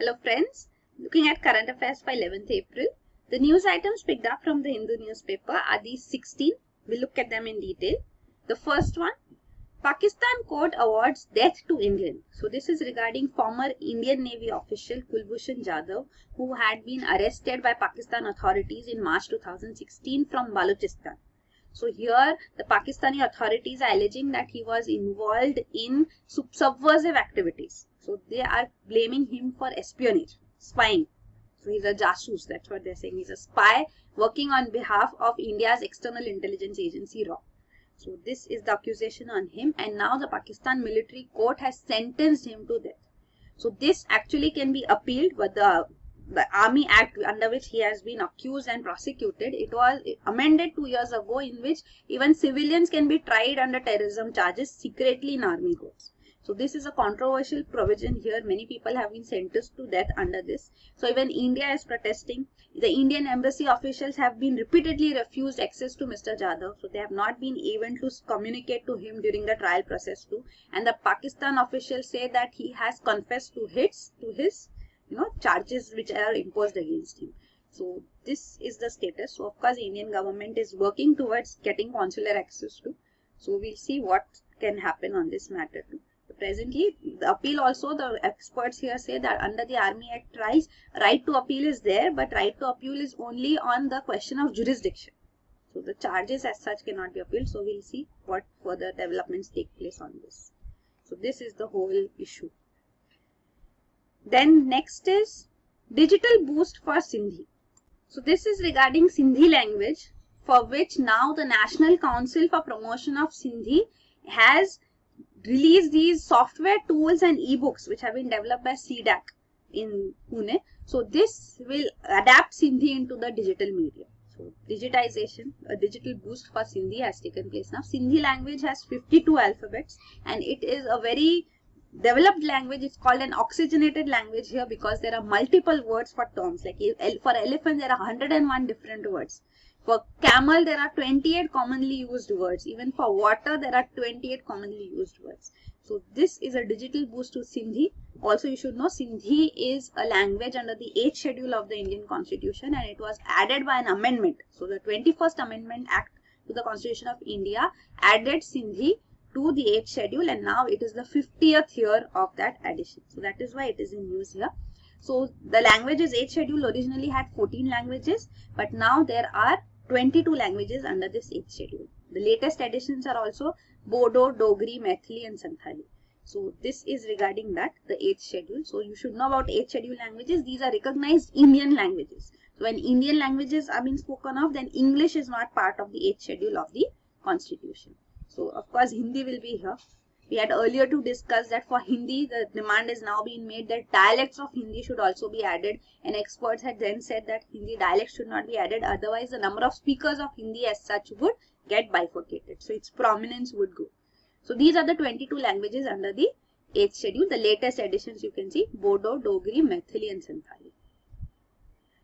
Hello friends, looking at current affairs by 11th April. The news items picked up from the Hindu newspaper are these 16. We'll look at them in detail. The first one, Pakistan court awards death to England. So this is regarding former Indian Navy official Kulbhushan Jadhav, who had been arrested by Pakistan authorities in March 2016 from Balochistan. So here the Pakistani authorities are alleging that he was involved in subversive activities. So they are blaming him for espionage, spying. So he's a jasoos, that's what they're saying. He's a spy working on behalf of India's external intelligence agency, RAW. So this is the accusation on him, and now the Pakistan military court has sentenced him to death. So this actually can be appealed, but the Army Act under which he has been accused and prosecuted, it was amended 2 years ago, in which even civilians can be tried under terrorism charges secretly in army courts. So this is a controversial provision here. Many people have been sentenced to death under this. So even India is protesting. The Indian embassy officials have been repeatedly refused access to Mr. Jadhav. So they have not been able to communicate to him during the trial process too. And the Pakistan officials say that he has confessed to his charges which are imposed against him. So this is the status. So of course the Indian government is working towards getting consular access to. So we'll see what can happen on this matter too. Presently, the appeal also, the experts here say that under the Army Act trials, right to appeal is there, but right to appeal is only on the question of jurisdiction. So the charges as such cannot be appealed. So we'll see what further developments take place on this. So this is the whole issue. Then next is digital boost for Sindhi. So this is regarding Sindhi language, for which now the National Council for Promotion of Sindhi has release these software tools and ebooks which have been developed by CDAC in Pune. So this will adapt Sindhi into the digital media. So digitization, a digital boost for Sindhi has taken place now. Sindhi language has 52 alphabets and it is a very developed language. It's called an oxygenated language here because there are multiple words for terms. Like for elephant there are 101 different words. For camel, there are 28 commonly used words. Even for water, there are 28 commonly used words. So this is a digital boost to Sindhi. Also, you should know Sindhi is a language under the 8th schedule of the Indian Constitution, and it was added by an amendment. So the 21st Amendment Act to the Constitution of India added Sindhi to the 8th schedule, and now it is the 50th year of that addition. So that is why it is in use here. So the languages 8th schedule originally had 14 languages, but now there are 22 languages under this 8th schedule. The latest additions are also Bodo, Dogri, Maithili and Santhali. So this is regarding that, the 8th schedule. So you should know about 8th schedule languages. These are recognized Indian languages. So when Indian languages are being spoken of, then English is not part of the 8th schedule of the Constitution. So of course Hindi will be here. We had earlier to discuss that for Hindi, the demand is now being made that dialects of Hindi should also be added, and experts had then said that Hindi dialects should not be added, otherwise the number of speakers of Hindi as such would get bifurcated. So its prominence would go. So these are the 22 languages under the 8th schedule. The latest additions you can see Bodo, Dogri, Maithili and Santhali.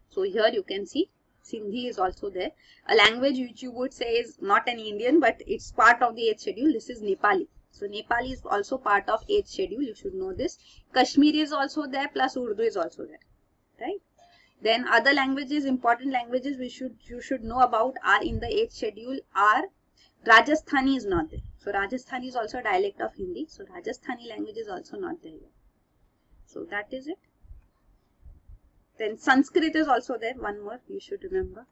So here you can see Sindhi is also there. A language which you would say is not an Indian, but it's part of the 8th schedule. This is Nepali. So Nepali is also part of 8th schedule. You should know this. Kashmiri is also there, plus Urdu is also there. Right? Then other languages, important languages you should know about are in the 8th schedule are Rajasthani is not there. So Rajasthani is also a dialect of Hindi. So Rajasthani language is also not there. So that is it. Then Sanskrit is also there. One more you should remember.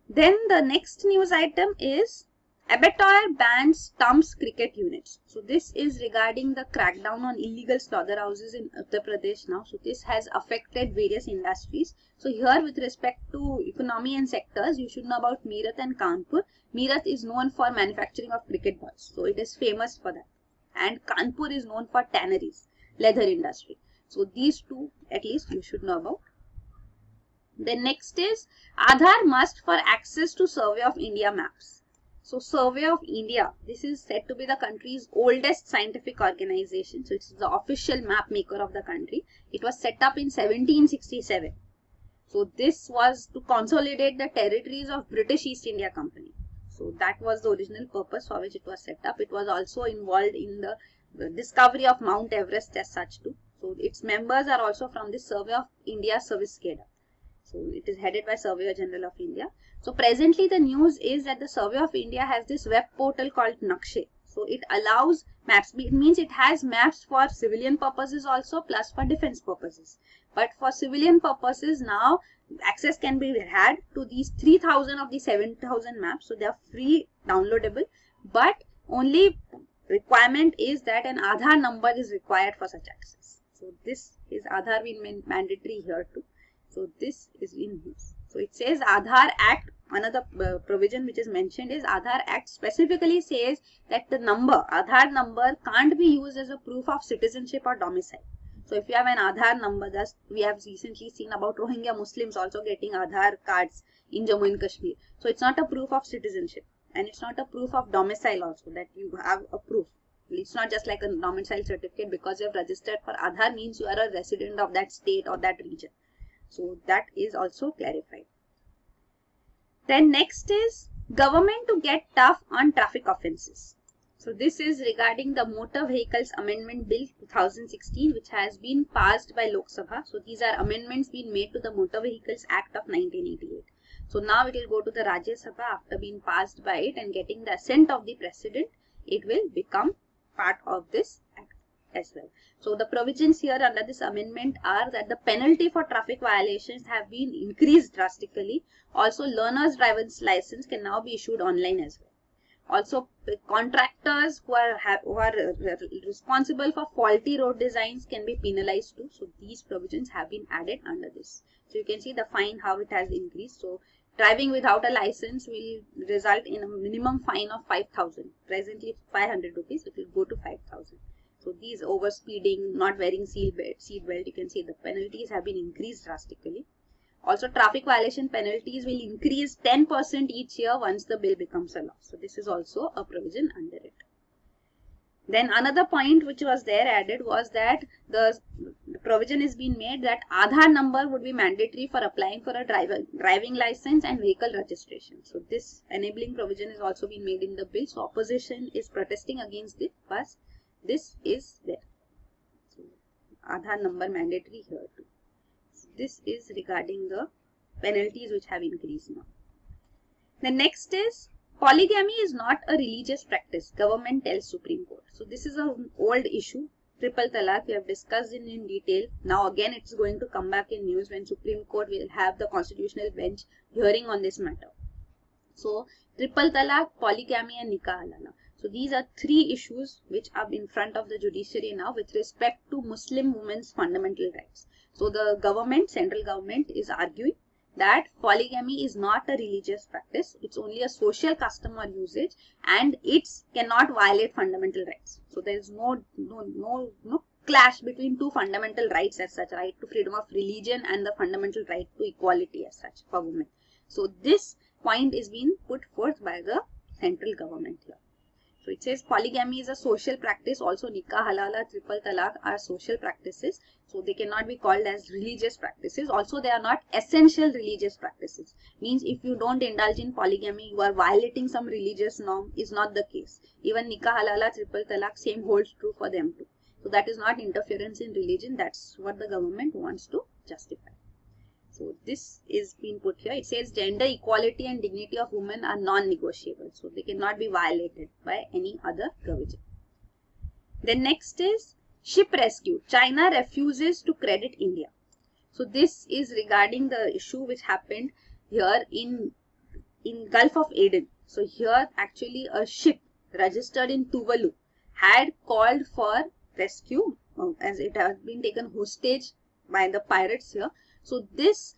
Then the next news item is Abattoir bans stumps cricket units. So this is regarding the crackdown on illegal slaughterhouses in Uttar Pradesh now. So this has affected various industries. So here with respect to economy and sectors, you should know about Meerut and Kanpur. Meerut is known for manufacturing of cricket balls. So it is famous for that. And Kanpur is known for tanneries, leather industry. So these two at least you should know about. The next is Aadhaar must for access to Survey of India maps. So Survey of India, this is said to be the country's oldest scientific organization. So it's the official map maker of the country. It was set up in 1767. So this was to consolidate the territories of British East India Company. So that was the original purpose for which it was set up. It was also involved in the discovery of Mount Everest as such too. So its members are also from the Survey of India Service Cadre. So it is headed by Surveyor General of India. So presently the news is that the Survey of India has this web portal called Nakshe. So it allows maps. It means it has maps for civilian purposes also, plus for defense purposes. But for civilian purposes now access can be had to these 3000 of the 7000 maps. So they are free downloadable, but only requirement is that an Aadhaar number is required for such access. So this is Aadhaar being mandatory here too. So this is in use. So it says Aadhaar Act, another provision which is mentioned is Aadhaar Act specifically says that the number, Aadhaar number can't be used as a proof of citizenship or domicile. So if you have an Aadhaar number, thus we have recently seen about Rohingya Muslims also getting Aadhaar cards in Jammu and Kashmir. So it's not a proof of citizenship and it's not a proof of domicile also that you have a proof. It's not just like a domicile certificate because you have registered for Aadhaar means you are a resident of that state or that region. So that is also clarified. Then next is government to get tough on traffic offences. So this is regarding the Motor Vehicles Amendment Bill 2016 which has been passed by Lok Sabha. So these are amendments being made to the Motor Vehicles Act of 1988. So now it will go to the Rajya Sabha after being passed by it and getting the assent of the President. It will become part of this act as well. So the provisions here under this amendment are that the penalty for traffic violations have been increased drastically. Also learner's driver's license can now be issued online as well. Also contractors who are responsible for faulty road designs can be penalized too. So these provisions have been added under this. So you can see the fine how it has increased. So driving without a license will result in a minimum fine of 5,000. Presently 500 rupees, it will go to 5,000. So these over speeding, not wearing seat belt, you can see the penalties have been increased drastically. Also traffic violation penalties will increase 10% each year once the bill becomes a law. So this is also a provision under it. Then another point which was there added was that the provision is being made that Aadhaar number would be mandatory for applying for a driving license and vehicle registration. So this enabling provision is also being made in the bill. So opposition is protesting against it, but this is there. So Aadhaar number mandatory here too. So this is regarding the penalties which have increased now. The next is polygamy is not a religious practice, government tells Supreme Court. So this is an old issue. Triple Talaq we have discussed in detail. Now again it's going to come back in news when Supreme Court will have the constitutional bench hearing on this matter. So Triple Talaq, polygamy and Nikah Halala. So these are three issues which are in front of the judiciary now with respect to Muslim women's fundamental rights. So the government, central government is arguing that polygamy is not a religious practice. It's only a social custom or usage and it cannot violate fundamental rights. So there is no clash between two fundamental rights as such, right to freedom of religion and the fundamental right to equality as such for women. So this point is being put forth by the central government here. So it says polygamy is a social practice. Also Nikah Halala, Triple Talaq are social practices. So they cannot be called as religious practices. Also they are not essential religious practices. Means if you don't indulge in polygamy, you are violating some religious norm is not the case. Even Nikah Halala, Triple Talaq same holds true for them too. So that is not interference in religion. That's what the government wants to justify. So this is being put here. It says gender equality and dignity of women are non-negotiable. So they cannot be violated by any other provision. Then next is ship rescue. China refuses to credit India. So this is regarding the issue which happened here in Gulf of Aden. So here actually a ship registered in Tuvalu had called for rescue as it has been taken hostage by the pirates here. So this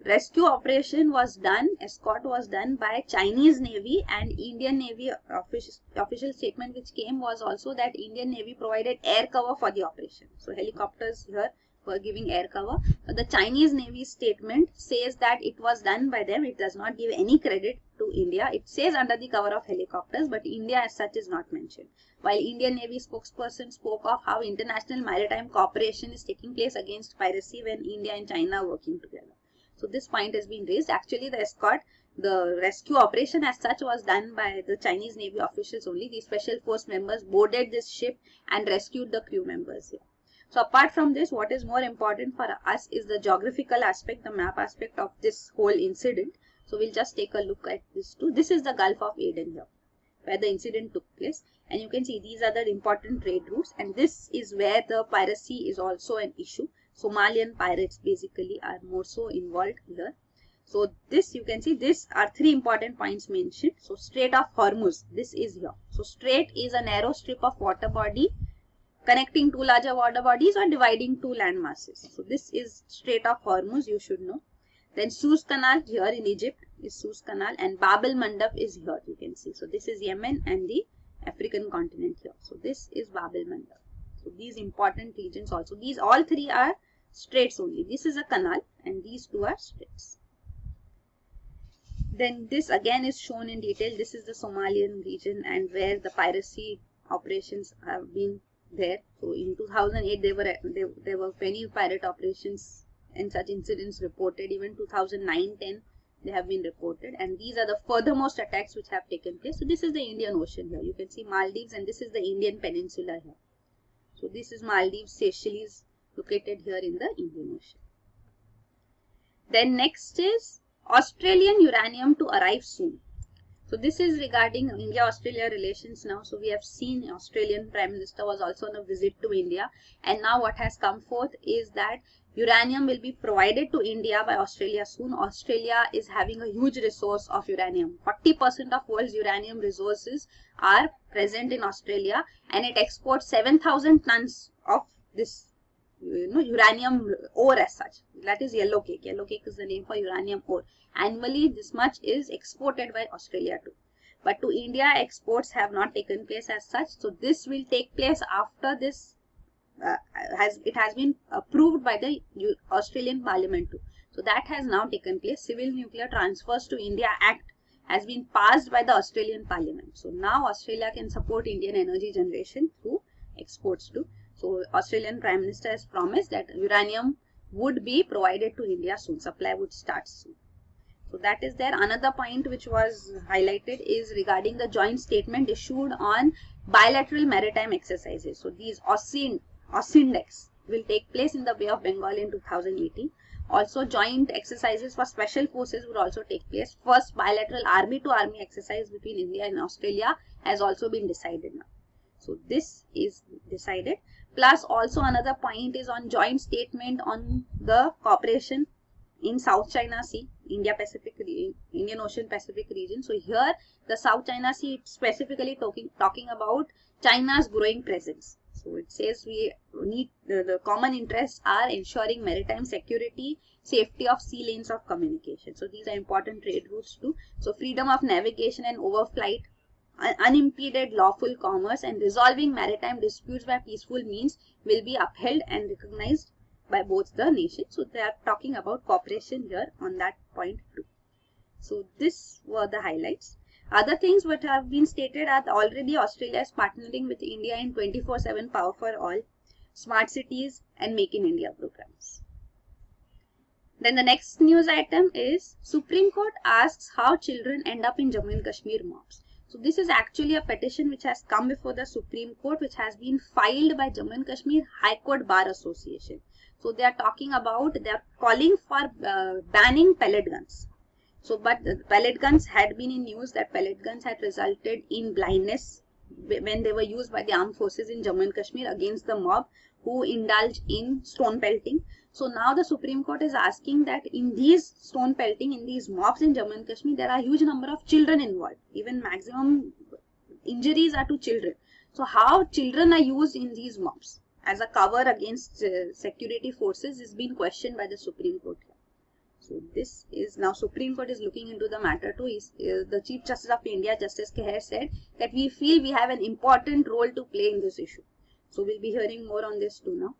rescue operation was done, escort was done by Chinese Navy and Indian Navy. Official statement which came was also that Indian Navy provided air cover for the operation. So helicopters here were giving air cover. But the Chinese Navy statement says that it was done by them. It does not give any credit to India. It says under the cover of helicopters, but India as such is not mentioned. While Indian Navy spokesperson spoke of how international maritime cooperation is taking place against piracy when India and China are working together. So this point has been raised. Actually the escort, the rescue operation as such was done by the Chinese Navy officials only. The special force members boarded this ship and rescued the crew members here. So apart from this, what is more important for us is the geographical aspect, the map aspect of this whole incident. So we'll just take a look at this too. This is the Gulf of Aden here, where the incident took place, and you can see these are the important trade routes, and this is where the piracy is also an issue. Somalian pirates basically are more so involved here. So this, you can see, these are three important points mentioned. So Strait of Hormuz, this is here. So strait is a narrow strip of water body connecting two larger water bodies or dividing two land masses. So this is Strait of Hormuz, you should know. Then Suez Canal here in Egypt is Suez Canal, and Bab el Mandab is here, you can see. So this is Yemen and the African continent here. So this is Bab el Mandab. So these important regions also. These all three are straits only. This is a canal and these two are straits. Then this again is shown in detail. This is the Somalian region and where the piracy operations have been there. So in 2008 there were many pirate operations and such incidents reported. Even 2009-10 they have been reported, and these are the furthermost attacks which have taken place. So this is the Indian Ocean here. You can see Maldives, and this is the Indian Peninsula here. So this is Maldives, Seychelles, located here in the Indian Ocean. Then next is Australian uranium to arrive soon. So this is regarding India-Australia relations now. So we have seen Australian Prime Minister was also on a visit to India, and now what has come forth is that uranium will be provided to India by Australia soon. Australia is having a huge resource of uranium. 40% of world's uranium resources are present in Australia, and it exports 7,000 tons of this uranium ore as such. That is yellow cake. Yellow cake is the name for uranium ore. Annually, this much is exported by Australia too. But to India, exports have not taken place as such. So this will take place after this it has been approved by the Australian Parliament too. So that has now taken place. Civil Nuclear Transfers to India Act has been passed by the Australian Parliament. So now Australia can support Indian energy generation through exports too. So Australian Prime Minister has promised that uranium would be provided to India soon. Supply would start soon. So that is there. Another point which was highlighted is regarding the joint statement issued on bilateral maritime exercises. So these AUSINDEX will take place in the Bay of Bengal in 2018. Also joint exercises for special forces would also take place. First bilateral army to army exercise between India and Australia has also been decided now. So this is decided. Plus also another point is on joint statement on the cooperation in South China Sea, Indian Ocean Pacific region. So here the South China Sea specifically talking about China's growing presence. So it says we need the common interests are ensuring maritime security, safety of sea lanes of communication. So these are important trade routes too. So freedom of navigation and overflight, unimpeded lawful commerce, and resolving maritime disputes by peaceful means will be upheld and recognized by both the nations. So they are talking about cooperation here on that point too. So this were the highlights. Other things which have been stated are already Australia is partnering with India in 24/7 Power for All, Smart Cities and Make in India programs. Then the next news item is Supreme Court asks how children end up in Jammu and Kashmir mobs. So this is actually a petition which has come before the Supreme Court, which has been filed by Jammu and Kashmir High Court Bar Association. So they are talking about, they are calling for banning pellet guns. So but pellet guns had been in news that pellet guns had resulted in blindness when they were used by the armed forces in Jammu and Kashmir against the mob who indulged in stone pelting. So now the Supreme Court is asking that in these stone pelting, in these mobs in Jammu and Kashmir, there are huge number of children involved. Even maximum injuries are to children. So how children are used in these mobs as a cover against security forces is being questioned by the Supreme Court. So this is now Supreme Court is looking into the matter too. The Chief Justice of India, Justice Khair, said that we feel we have an important role to play in this issue. So we'll be hearing more on this too now.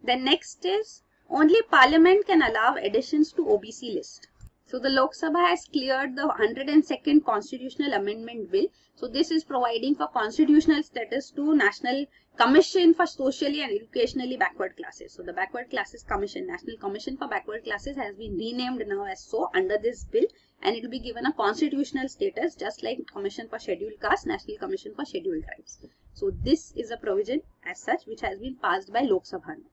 Then next is only Parliament can allow additions to OBC list. So the Lok Sabha has cleared the 102nd Constitutional Amendment Bill. So this is providing for constitutional status to National Commission for Socially and Educationally Backward Classes. So the Backward Classes Commission, National Commission for Backward Classes, has been renamed now as so under this bill, and it will be given a constitutional status just like Commission for Scheduled Castes, National Commission for Scheduled Tribes. So this is a provision as such which has been passed by Lok Sabha now.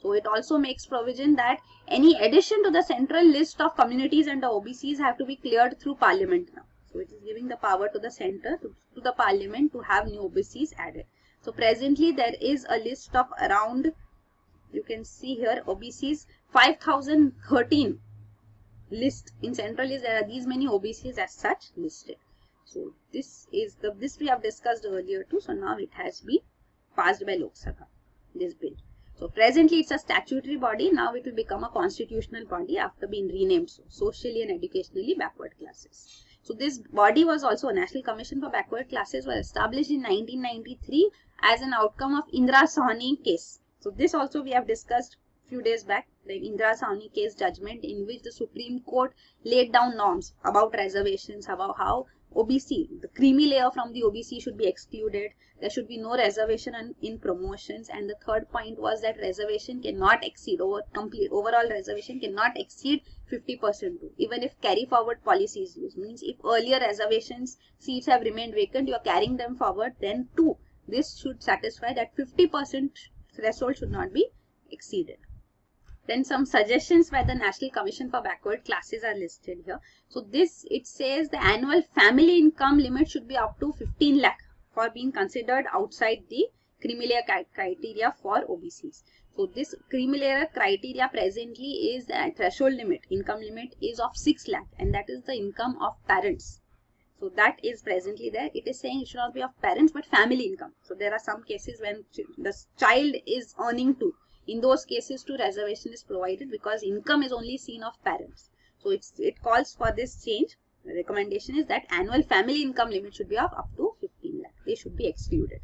So it also makes provision that any addition to the central list of communities and the OBCs have to be cleared through Parliament now. So it is giving the power to the center, to the Parliament, to have new OBCs added. So presently there is a list of around, you can see here, OBCs 5013 list. In central list there are these many OBCs as such listed. So this is this we have discussed earlier too. So now it has been passed by Lok Sabha, this bill. So presently it's a statutory body. Now it will become a constitutional body after being renamed socially and educationally backward classes. So this body was also a National Commission for Backward Classes, was established in 1993 as an outcome of Indira Sawhney case. So this also we have discussed few days back, the Indira Sawhney case judgment, in which the Supreme Court laid down norms about reservations, about how OBC, the creamy layer from the OBC should be excluded. There should be no reservation in promotions, and the third point was that reservation cannot exceed, overall reservation cannot exceed 50% too, even if carry forward policy is used. Means if earlier reservations seats have remained vacant, you are carrying them forward, then too this should satisfy that 50% threshold should not be exceeded. Then some suggestions by the National Commission for Backward Classes are listed here. So this, it says the annual family income limit should be up to 15 lakh for being considered outside the creamy layer criteria for OBCs. So this creamy layer criteria presently is the threshold limit, income limit is of 6 lakh, and that is the income of parents. So that is presently there. It is saying it should not be of parents but family income. So there are some cases when the child is earning too. In those cases too, reservation is provided because income is only seen of parents. So it calls for this change. The recommendation is that annual family income limit should be of up to 15 lakh. They should be excluded.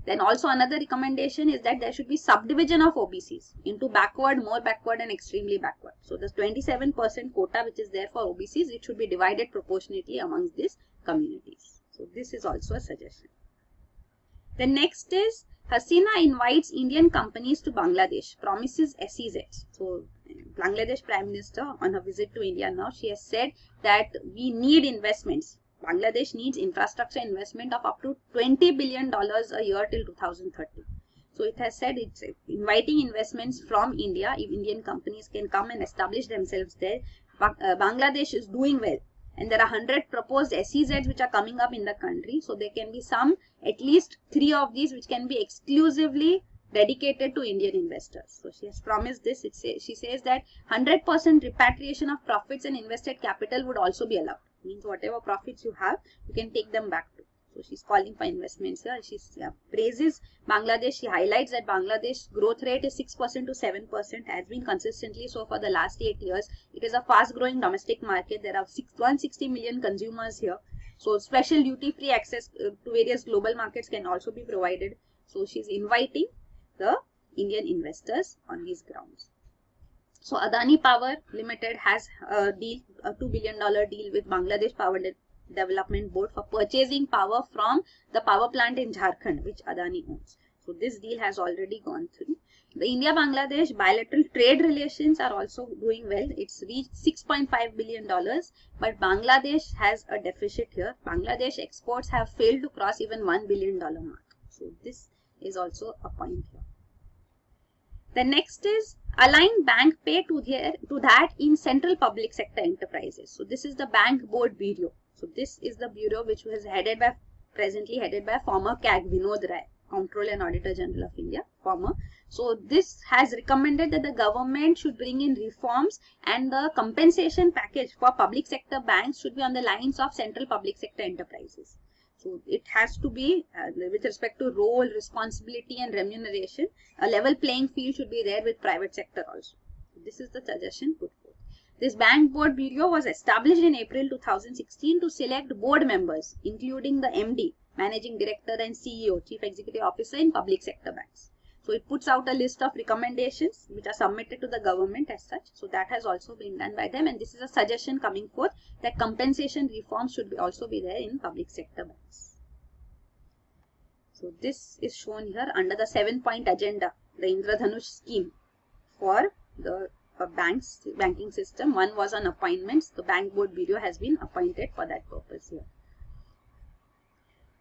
Then also another recommendation is that there should be subdivision of OBCs into backward, more backward and extremely backward. So the 27% quota which is there for OBCs, it should be divided proportionately amongst these communities. So this is also a suggestion. The next is Hasina invites Indian companies to Bangladesh, promises SEZ. So Bangladesh Prime Minister on her visit to India now, she has said that we need investments. Bangladesh needs infrastructure investment of up to $20 billion a year till 2030. So it has said it's inviting investments from India. If Indian companies can come and establish themselves there, Bangladesh is doing well. And there are 100 proposed SEZs which are coming up in the country. So there can be some, at least 3 of these which can be exclusively dedicated to Indian investors. So she has promised this. She says that 100% repatriation of profits and invested capital would also be allowed. Means whatever profits you have, you can take them back to. So she's calling for investments here. She praises Bangladesh. She highlights that Bangladesh growth rate is 6% to 7%, has been consistently so for the last 8 years. It is a fast growing domestic market. There are 160 million consumers here. So special duty free access to various global markets can also be provided. So she's inviting the Indian investors on these grounds. So Adani Power Limited has a deal, a $2 billion deal with Bangladesh Power Development Board for purchasing power from the power plant in Jharkhand, which Adani owns. So this deal has already gone through. The India-Bangladesh bilateral trade relations are also doing well. It's reached $6.5 billion, but Bangladesh has a deficit here. Bangladesh exports have failed to cross even $1 billion mark. So this is also a point here. The next is align bank pay to that in central public sector enterprises. So this is the Bank Board Bureau. So this is the bureau which was presently headed by former CAG Vinod Rai, Comptroller and Auditor General of India, former. So this has recommended that the government should bring in reforms and the compensation package for public sector banks should be on the lines of central public sector enterprises. So it has to be with respect to role, responsibility and remuneration, a level playing field should be there with private sector also. So this is the suggestion put forth. This Bank Board Bureau was established in April 2016 to select board members, including the MD, Managing Director and CEO, Chief Executive Officer in public sector banks. So it puts out a list of recommendations which are submitted to the government as such. So that has also been done by them, and this is a suggestion coming forth that compensation reforms should also be there in public sector banks. So this is shown here under the 7-point agenda, the Indradhanush scheme for the banking system. One was on appointments. The Bank Board Bureau has been appointed for that purpose here.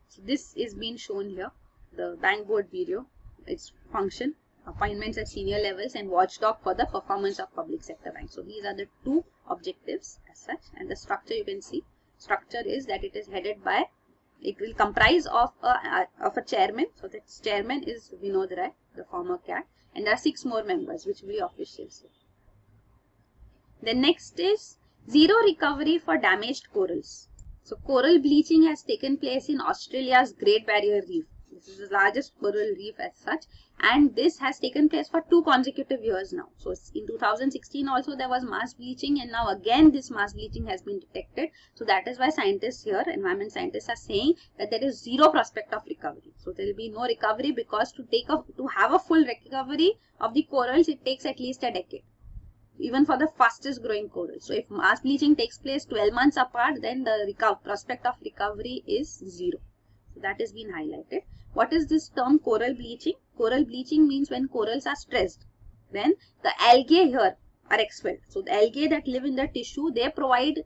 So this is being shown here. The Bank Board Bureau, its function, appointments at senior levels, and watchdog for the performance of public sector banks. So these are the two objectives as such. And the structure, you can see, structure is that it is headed by, it will comprise of a chairman. So that chairman is Vinod Rai, the former CAT, and there are 6 more members which will be officials. The next is zero recovery for damaged corals. So coral bleaching has taken place in Australia's Great Barrier Reef. This is the largest coral reef as such, and this has taken place for 2 consecutive years now. So in 2016 also there was mass bleaching, and now again this mass bleaching has been detected. So that is why scientists here, environment scientists, are saying that there is zero prospect of recovery. So there will be no recovery, because to have a full recovery of the corals, it takes at least a decade, even for the fastest growing corals. So if mass bleaching takes place 12 months apart, then the prospect of recovery is zero. So that has been highlighted. What is this term coral bleaching? Coral bleaching means when corals are stressed, then the algae here are expelled. So the algae that live in the tissue, they provide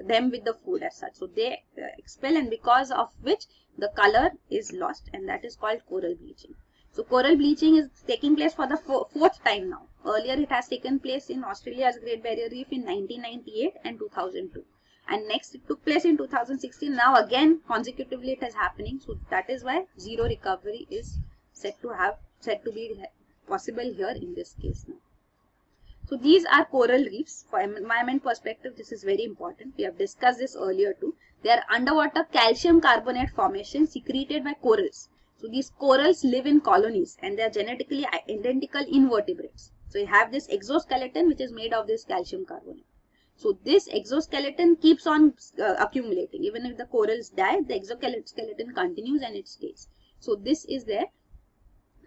them with the food as such. So they expel, and because of which the color is lost, and that is called coral bleaching. So coral bleaching is taking place for the 4th time now. Earlier it has taken place in Australia's Great Barrier Reef in 1998 and 2002. And next it took place in 2016. Now again consecutively it is happening. So that is why zero recovery is said to be possible here in this case now. So these are coral reefs. For environment perspective, this is very important. We have discussed this earlier too. They are underwater calcium carbonate formations secreted by corals. So these corals live in colonies, and they are genetically identical invertebrates. So you have this exoskeleton which is made of this calcium carbonate. So this exoskeleton keeps on accumulating. Even if the corals die, the exoskeleton continues and it stays. So this is there.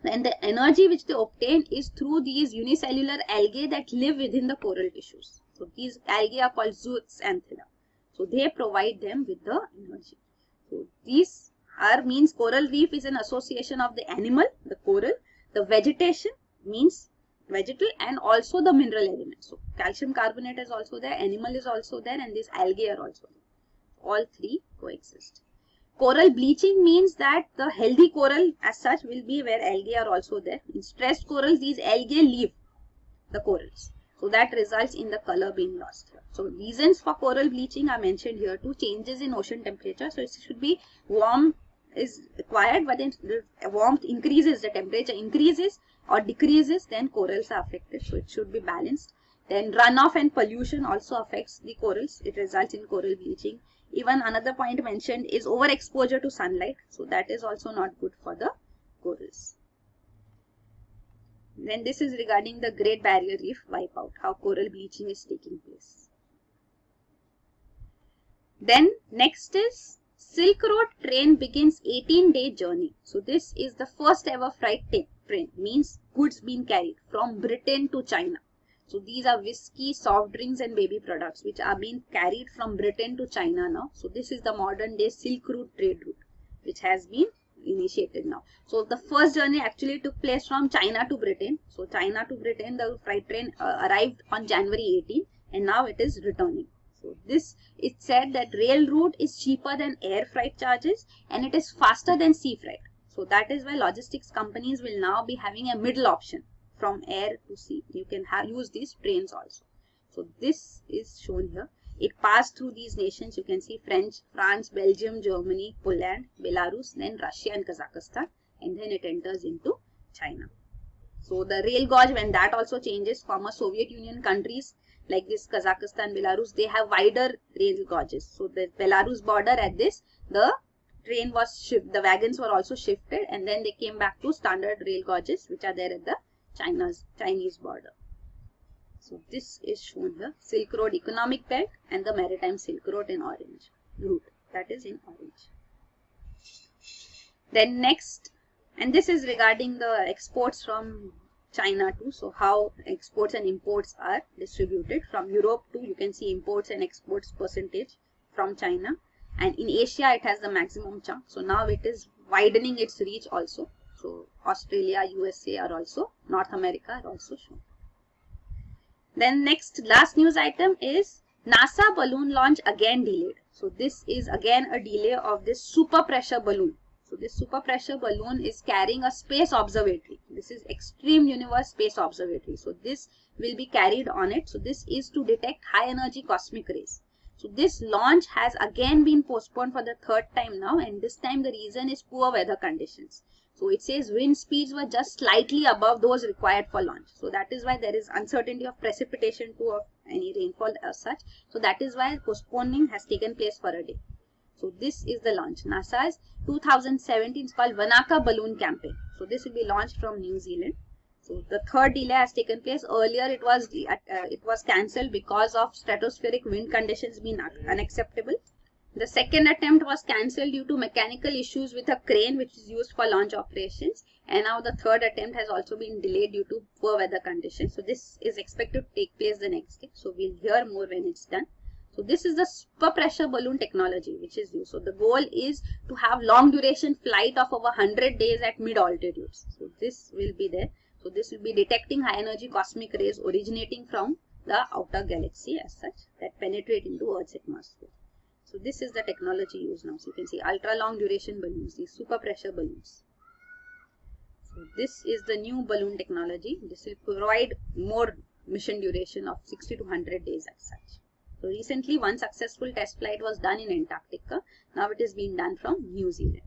And the energy which they obtain is through these unicellular algae that live within the coral tissues. So these algae are called zooxanthella. So they provide them with the energy. So these means coral reef is an association of the animal, the coral, the vegetation means vegetal, and also the mineral element. So calcium carbonate is also there, animal is also there, and these algae are also there. All 3 coexist. Coral bleaching means that the healthy coral as such will be where algae are also there. In stressed corals, these algae leave the corals. So that results in the color being lost here. So reasons for coral bleaching are mentioned here too. Changes in ocean temperature. So it should be warm is required, but then the warmth increases, the temperature increases or decreases, then corals are affected. So it should be balanced. Then runoff and pollution also affects the corals. It results in coral bleaching. Even another point mentioned is overexposure to sunlight. So that is also not good for the corals. Then this is regarding the Great Barrier Reef wipeout, how coral bleaching is taking place. Then next is Silk Road train begins 18-day journey. So this is the first ever freight train, means goods being carried from Britain to China. So these are whiskey, soft drinks and baby products which are being carried from Britain to China now. So this is the modern day Silk Road trade route which has been initiated now. So the first journey actually took place from China to Britain. So China to Britain, the freight train arrived on January 18, and now it is returning. So this is said that rail route is cheaper than air freight charges, and it is faster than sea freight. So that is why logistics companies will now be having a middle option from air to sea. You can use these trains also. So this is shown here. It passed through these nations. You can see France, Belgium, Germany, Poland, Belarus, then Russia and Kazakhstan, and then it enters into China. So the rail gauge, when that also changes, former Soviet Union countries like this Kazakhstan, Belarus, they have wider rail gauges. So the Belarus border at this, the train was shifted, the wagons were also shifted, and then they came back to standard rail gauges which are there at the Chinese border. So this is shown here, Silk Road economic belt and the maritime Silk Road in orange route, that is in orange. Then next, and this is regarding the exports from China too. So how exports and imports are distributed from Europe too. You can see imports and exports percentage from China, and in Asia it has the maximum chunk. So now it is widening its reach also. So Australia, USA are also, North America are also shown. Then next last news item is NASA balloon launch again delayed. So this is again a delay of this super pressure balloon. So this super pressure balloon is carrying a space observatory. This is Extreme Universe Space Observatory. So this will be carried on it. So this is to detect high energy cosmic rays. So this launch has again been postponed for the third time now, and this time the reason is poor weather conditions. So it says wind speeds were just slightly above those required for launch. So that is why there is uncertainty of precipitation too, of any rainfall as such. So that is why postponing has taken place for a day. So this is the launch. NASA's 2017 is called Wanaka Balloon Campaign. So this will be launched from New Zealand. So the third delay has taken place. Earlier it was cancelled because of stratospheric wind conditions being unacceptable. The second attempt was cancelled due to mechanical issues with a crane which is used for launch operations. And now the third attempt has also been delayed due to poor weather conditions. So this is expected to take place the next day. So we'll hear more when it's done. So this is the super pressure balloon technology which is used. So the goal is to have long duration flight of over 100 days at mid altitudes. So this will be there. So this will be detecting high energy cosmic rays originating from the outer galaxy as such that penetrate into Earth's atmosphere. So this is the technology used now. So you can see ultra long duration balloons, these super pressure balloons. So this is the new balloon technology. This will provide more mission duration of 60 to 100 days as such. So recently one successful test flight was done in Antarctica. Now it is being done from New Zealand.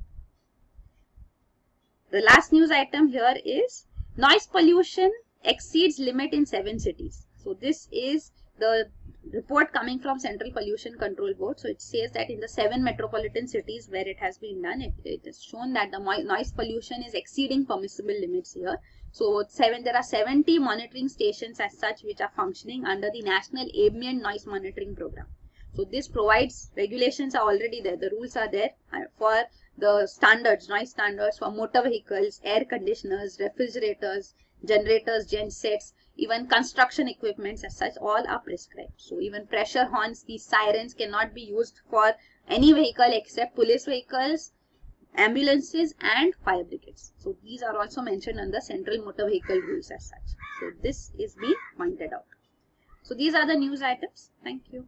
The last news item here is noise pollution exceeds limit in 7 cities. So this is the report coming from Central Pollution Control Board. So it says that in the 7 metropolitan cities where it has been done, it is shown that the noise pollution is exceeding permissible limits here. So there are 70 monitoring stations as such which are functioning under the National Ambient Noise Monitoring Program. So this provides, regulations are already there, the rules are there for the standards, noise standards for motor vehicles, air conditioners, refrigerators, generators, gensets, even construction equipments as such, all are prescribed. So even pressure horns, these sirens cannot be used for any vehicle except police vehicles, ambulances and fire brigades. So these are also mentioned on the Central Motor Vehicle Rules as such. So this is being pointed out. So these are the news items. Thank you.